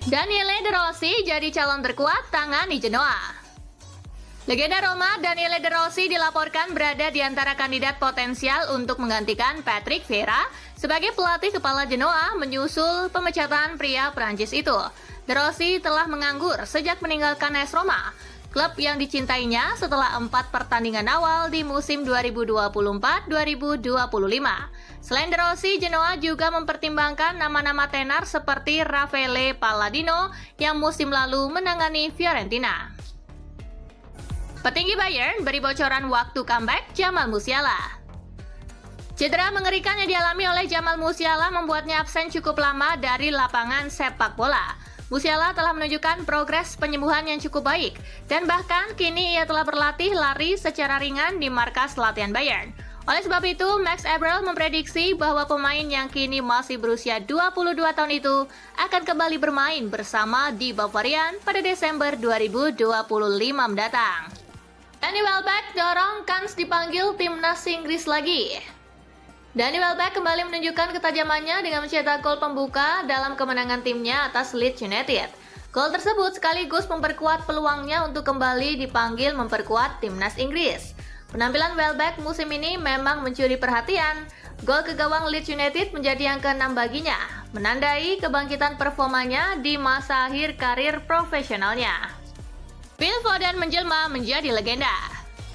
Daniele De Rossi jadi calon terkuat tangani Genoa. Legenda Roma Daniele De Rossi dilaporkan berada di antara kandidat potensial untuk menggantikan Patrick Vieira sebagai pelatih kepala Genoa menyusul pemecatan pria Prancis itu. De Rossi telah menganggur sejak meninggalkan AS Roma, klub yang dicintainya setelah 4 pertandingan awal di musim 2024-2025. Selain De Rossi, Genoa juga mempertimbangkan nama-nama tenar seperti Raffaele Palladino yang musim lalu menangani Fiorentina. Petinggi Bayern beri bocoran waktu comeback Jamal Musiala. Cedera mengerikan yang dialami oleh Jamal Musiala membuatnya absen cukup lama dari lapangan sepak bola. Musiala telah menunjukkan progres penyembuhan yang cukup baik, dan bahkan kini ia telah berlatih lari secara ringan di markas latihan Bayern. Oleh sebab itu, Max Eberl memprediksi bahwa pemain yang kini masih berusia 22 tahun itu akan kembali bermain bersama di Bavarian pada Desember 2025 mendatang. Danny Welbeck dorong kans dipanggil timnas Inggris lagi. Danny Welbeck kembali menunjukkan ketajamannya dengan mencetak gol pembuka dalam kemenangan timnya atas Leeds United. Gol tersebut sekaligus memperkuat peluangnya untuk kembali dipanggil memperkuat timnas Inggris. Penampilan Welbeck musim ini memang mencuri perhatian. Gol ke gawang Leeds United menjadi yang ke-6 baginya, menandai kebangkitan performanya di masa akhir karir profesionalnya. Phil Foden menjelma menjadi legenda.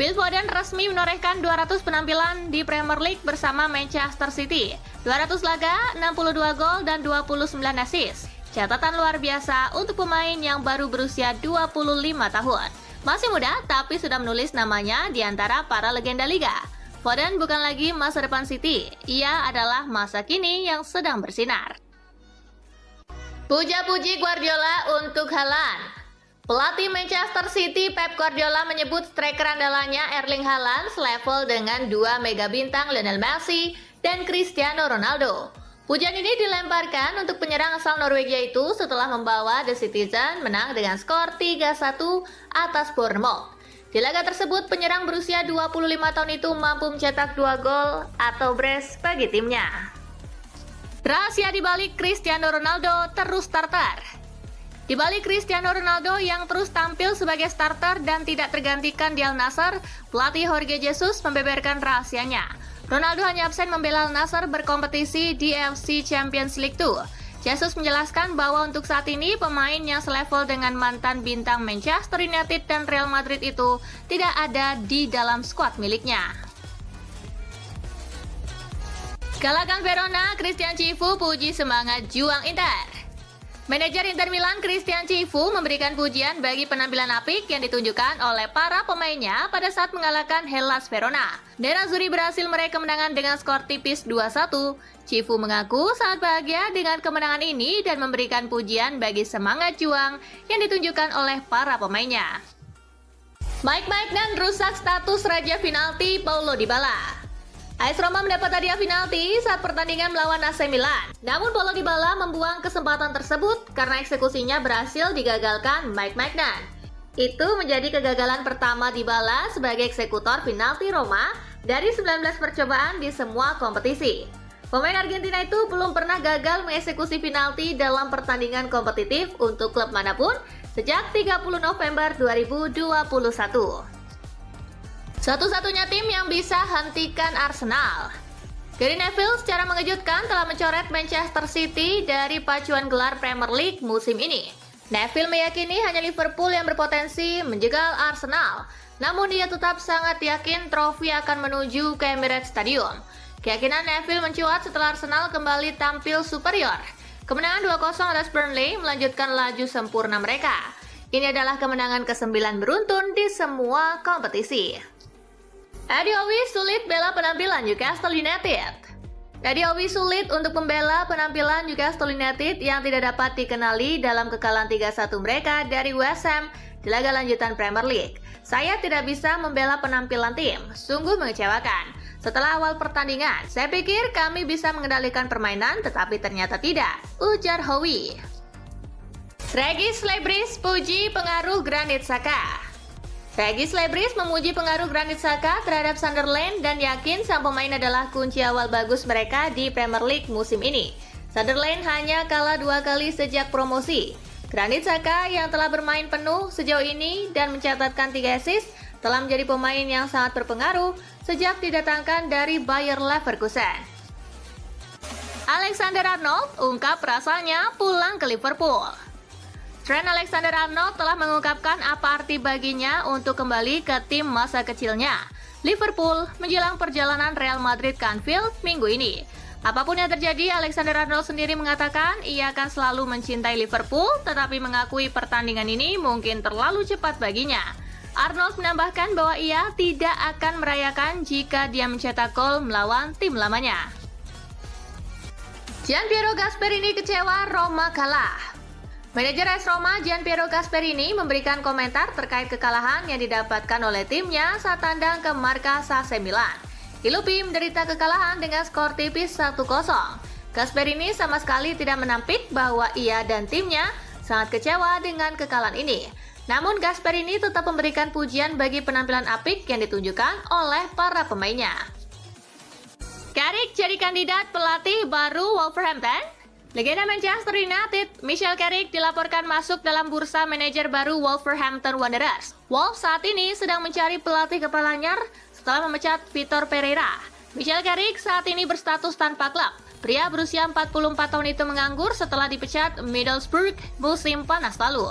Phil Foden resmi menorehkan 200 penampilan di Premier League bersama Manchester City. 200 laga, 62 gol, dan 29 assist. Catatan luar biasa untuk pemain yang baru berusia 25 tahun. Masih muda, tapi sudah menulis namanya di antara para legenda Liga. Foden bukan lagi masa depan City, ia adalah masa kini yang sedang bersinar. Puja-puji Guardiola untuk Haaland. Pelatih Manchester City Pep Guardiola menyebut striker andalannya Erling Haaland selevel dengan 2 mega bintang Lionel Messi dan Cristiano Ronaldo. Pujian ini dilemparkan untuk penyerang asal Norwegia itu setelah membawa The Citizen menang dengan skor 3-1 atas Bournemouth. Di laga tersebut, penyerang berusia 25 tahun itu mampu mencetak 2 gol atau brace bagi timnya. Rahasia di balik Cristiano Ronaldo terus starter. Di balik Cristiano Ronaldo yang terus tampil sebagai starter dan tidak tergantikan di Al Nassr, pelatih Jorge Jesus membeberkan rahasianya. Ronaldo hanya absen membela Al Nassr berkompetisi di AFC Champions League 2. Jesus menjelaskan bahwa untuk saat ini pemain yang selevel dengan mantan bintang Manchester United dan Real Madrid itu tidak ada di dalam skuad miliknya. Galakan Verona, Christian Cifu puji semangat juang Inter. Manajer Inter Milan Christian Cifu memberikan pujian bagi penampilan apik yang ditunjukkan oleh para pemainnya pada saat mengalahkan Hellas Verona. Nerazzurri berhasil meraih kemenangan dengan skor tipis 2-1. Cifu mengaku sangat bahagia dengan kemenangan ini dan memberikan pujian bagi semangat juang yang ditunjukkan oleh para pemainnya. Mike Maignan rusak status raja penalti Paulo Dybala. AS Roma mendapat hadiah penalti saat pertandingan melawan AC Milan. Namun Paulo Dybala membuang kesempatan tersebut karena eksekusinya berhasil digagalkan Mike Maignan. Itu menjadi kegagalan pertama Dybala sebagai eksekutor penalti Roma dari 19 percobaan di semua kompetisi. Pemain Argentina itu belum pernah gagal mengeksekusi penalti dalam pertandingan kompetitif untuk klub manapun sejak 30 November 2021. Satu-satunya tim yang bisa hentikan Arsenal. Gary Neville secara mengejutkan telah mencoret Manchester City dari pacuan gelar Premier League musim ini. Neville meyakini hanya Liverpool yang berpotensi menjegal Arsenal, namun dia tetap sangat yakin trofi akan menuju ke Emirates Stadium. Keyakinan Neville mencuat setelah Arsenal kembali tampil superior. Kemenangan 2-0 atas Burnley melanjutkan laju sempurna mereka. Ini adalah kemenangan ke-9 beruntun di semua kompetisi. Eddie Howe sulit bela penampilan Newcastle United. Eddie Howe sulit untuk membela penampilan Newcastle United yang tidak dapat dikenali dalam kekalahan 3-1 mereka dari West Ham di laga lanjutan Premier League. Saya tidak bisa membela penampilan tim, sungguh mengecewakan. Setelah awal pertandingan, saya pikir kami bisa mengendalikan permainan, tetapi ternyata tidak, ujar Howe. Regis Lebris puji pengaruh Granit Xhaka. Regis Lebris memuji pengaruh Granit Xhaka terhadap Sunderland dan yakin sang pemain adalah kunci awal bagus mereka di Premier League musim ini. Sunderland hanya kalah 2 kali sejak promosi. Granit Xhaka yang telah bermain penuh sejauh ini dan mencatatkan 3 assist telah menjadi pemain yang sangat berpengaruh sejak didatangkan dari Bayer Leverkusen. Alexander-Arnold ungkap perasaannya pulang ke Liverpool. Trent Alexander-Arnold telah mengungkapkan apa arti baginya untuk kembali ke tim masa kecilnya, Liverpool, menjelang perjalanan Real Madrid ke Anfield minggu ini. Apapun yang terjadi, Alexander-Arnold sendiri mengatakan ia akan selalu mencintai Liverpool, tetapi mengakui pertandingan ini mungkin terlalu cepat baginya. Arnold menambahkan bahwa ia tidak akan merayakan jika dia mencetak gol melawan tim lamanya. Gianpiero Gasperini kecewa Roma kalah. Manajer AS Roma Gianpiero Gasperini memberikan komentar terkait kekalahan yang didapatkan oleh timnya saat tandang ke markas AC Milan. Ilupi menderita kekalahan dengan skor tipis 1-0. Gasperini sama sekali tidak menampik bahwa ia dan timnya sangat kecewa dengan kekalahan ini. Namun Gasperini tetap memberikan pujian bagi penampilan apik yang ditunjukkan oleh para pemainnya. Carrick jadi kandidat pelatih baru Wolverhampton. Legenda Manchester United, Michael Carrick dilaporkan masuk dalam bursa manajer baru Wolverhampton Wanderers. Wolves saat ini sedang mencari pelatih kepala anyar setelah memecat Vitor Pereira. Michael Carrick saat ini berstatus tanpa klub. Pria berusia 44 tahun itu menganggur setelah dipecat Middlesbrough musim panas lalu.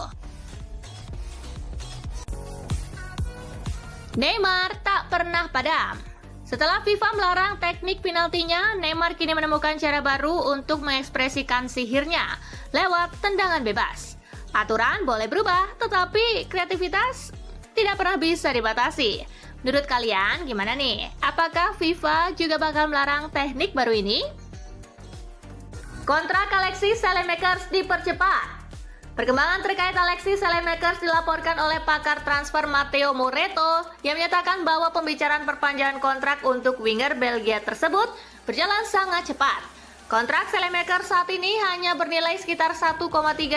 Neymar tak pernah padam. Setelah FIFA melarang teknik penaltinya, Neymar kini menemukan cara baru untuk mengekspresikan sihirnya lewat tendangan bebas. Aturan boleh berubah, tetapi kreativitas tidak pernah bisa dibatasi. Menurut kalian gimana nih? Apakah FIFA juga bakal melarang teknik baru ini? Kontrak Alexis Saelemaekers dipercepat. Perkembangan terkait Alexis Saelemaekers dilaporkan oleh pakar transfer Matteo Moretto yang menyatakan bahwa pembicaraan perpanjangan kontrak untuk winger Belgia tersebut berjalan sangat cepat. Kontrak Saelemaekers saat ini hanya bernilai sekitar 1,3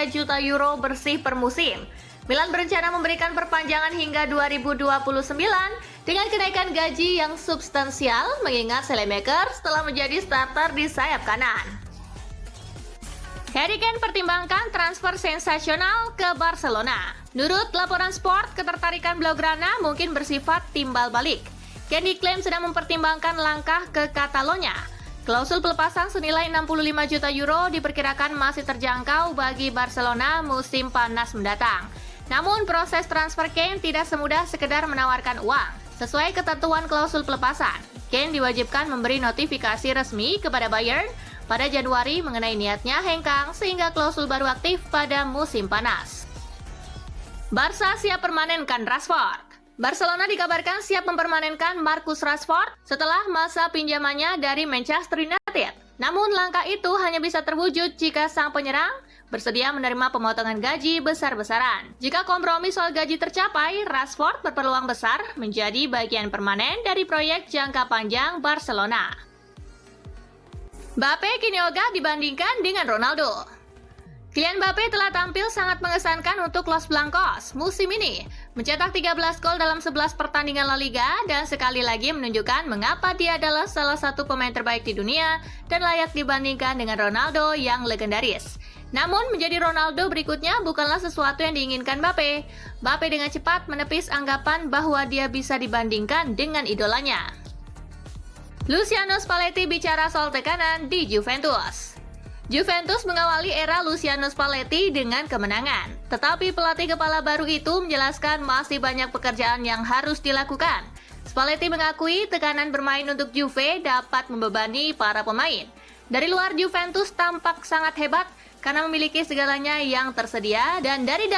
juta euro bersih per musim. Milan berencana memberikan perpanjangan hingga 2029 dengan kenaikan gaji yang substansial mengingat Saelemaekers telah menjadi starter di sayap kanan. Harry Kane pertimbangkan transfer sensasional ke Barcelona. Menurut laporan Sport, ketertarikan Blaugrana mungkin bersifat timbal balik. Kane diklaim sedang mempertimbangkan langkah ke Catalonia. Klausul pelepasan senilai 65 juta euro diperkirakan masih terjangkau bagi Barcelona musim panas mendatang. Namun proses transfer Kane tidak semudah sekedar menawarkan uang. Sesuai ketentuan klausul pelepasan, Kane diwajibkan memberi notifikasi resmi kepada Bayern pada Januari mengenai niatnya hengkang sehingga klausul baru aktif pada musim panas. Barca siap permanenkan Rashford. Barcelona dikabarkan siap mempermanenkan Marcus Rashford setelah masa pinjamannya dari Manchester United. Namun langkah itu hanya bisa terwujud jika sang penyerang bersedia menerima pemotongan gaji besar-besaran. Jika kompromi soal gaji tercapai, Rashford berpeluang besar menjadi bagian permanen dari proyek jangka panjang Barcelona. Mbappe kini ogah dibandingkan dengan Ronaldo. Kylian Mbappe telah tampil sangat mengesankan untuk Los Blancos musim ini, mencetak 13 gol dalam 11 pertandingan La Liga dan sekali lagi menunjukkan mengapa dia adalah salah satu pemain terbaik di dunia dan layak dibandingkan dengan Ronaldo yang legendaris. Namun menjadi Ronaldo berikutnya bukanlah sesuatu yang diinginkan Mbappe. Mbappe dengan cepat menepis anggapan bahwa dia bisa dibandingkan dengan idolanya. Luciano Spalletti bicara soal tekanan di Juventus. Juventus mengawali era Luciano Spalletti dengan kemenangan. Tetapi pelatih kepala baru itu menjelaskan masih banyak pekerjaan yang harus dilakukan. Spalletti mengakui tekanan bermain untuk Juve dapat membebani para pemain. Dari luar Juventus tampak sangat hebat karena memiliki segalanya yang tersedia dan dari dalam